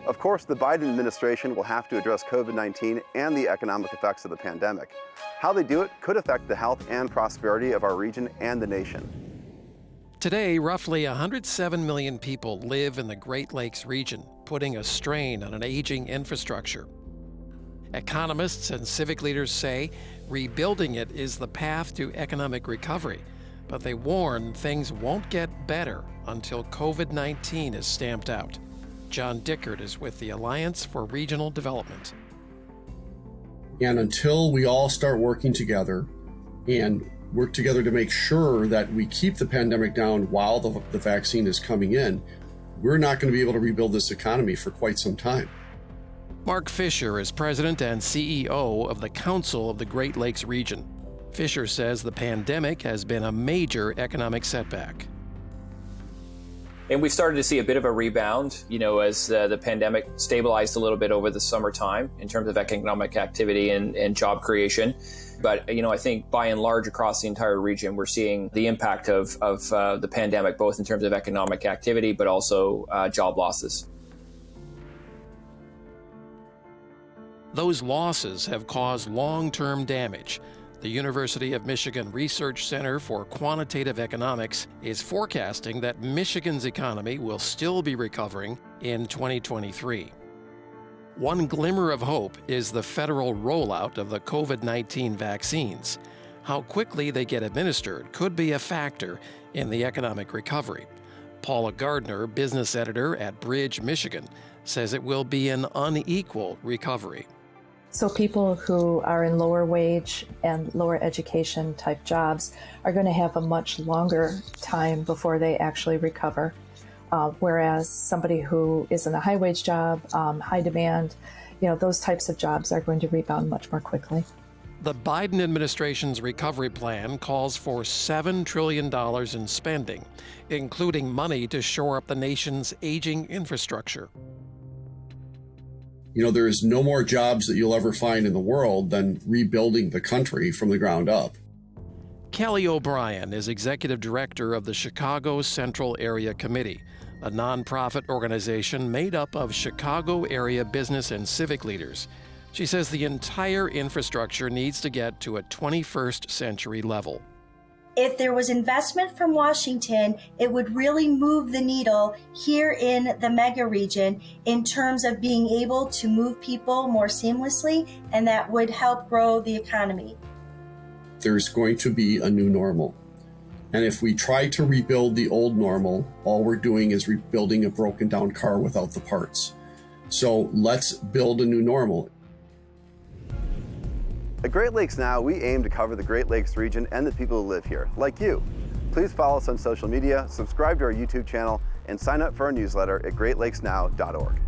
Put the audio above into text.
Of course, the Biden administration will have to address COVID-19 and the economic effects of the pandemic. How they do it could affect the health and prosperity of our region and the nation. Today, roughly 107 million people live in the Great Lakes region, putting a strain on an aging infrastructure. Economists and civic leaders say rebuilding it is the path to economic recovery, but they warn things won't get better until COVID-19 is stamped out. John Dickert is with the Alliance for Regional Development. And until we all start working together and work together to make sure that we keep the pandemic down while the vaccine is coming in, we're not going to be able to rebuild this economy for quite some time. Mark Fisher is president and CEO of the Council of the Great Lakes region. Fisher says the pandemic has been a major economic setback. And we started to see a bit of a rebound, as the pandemic stabilized a little bit over the summertime in terms of economic activity and job creation. But, I think by and large across the entire region, we're seeing the impact of the pandemic, both in terms of economic activity, but also job losses. Those losses have caused long-term damage. The University of Michigan Research Center for Quantitative Economics is forecasting that Michigan's economy will still be recovering in 2023. One glimmer of hope is the federal rollout of the COVID-19 vaccines. How quickly they get administered could be a factor in the economic recovery. Paula Gardner, business editor at Bridge, Michigan, says it will be an unequal recovery. So people who are in lower wage and lower education type jobs are going to have a much longer time before they actually recover. Whereas somebody who is in a high wage job, high demand, those types of jobs are going to rebound much more quickly. The Biden administration's recovery plan calls for $7 trillion in spending, including money to shore up the nation's aging infrastructure. There is no more jobs that you'll ever find in the world than rebuilding the country from the ground up. Kelly O'Brien is executive director of the Chicago Central Area Committee, a nonprofit organization made up of Chicago area business and civic leaders. She says the entire infrastructure needs to get to a 21st century level. If there was investment from Washington, it would really move the needle here in the mega region in terms of being able to move people more seamlessly, and that would help grow the economy. There's going to be a new normal. And if we try to rebuild the old normal, all we're doing is rebuilding a broken down car without the parts. So let's build a new normal. At Great Lakes Now, we aim to cover the Great Lakes region and the people who live here, like you. Please follow us on social media, subscribe to our YouTube channel, and sign up for our newsletter at greatlakesnow.org.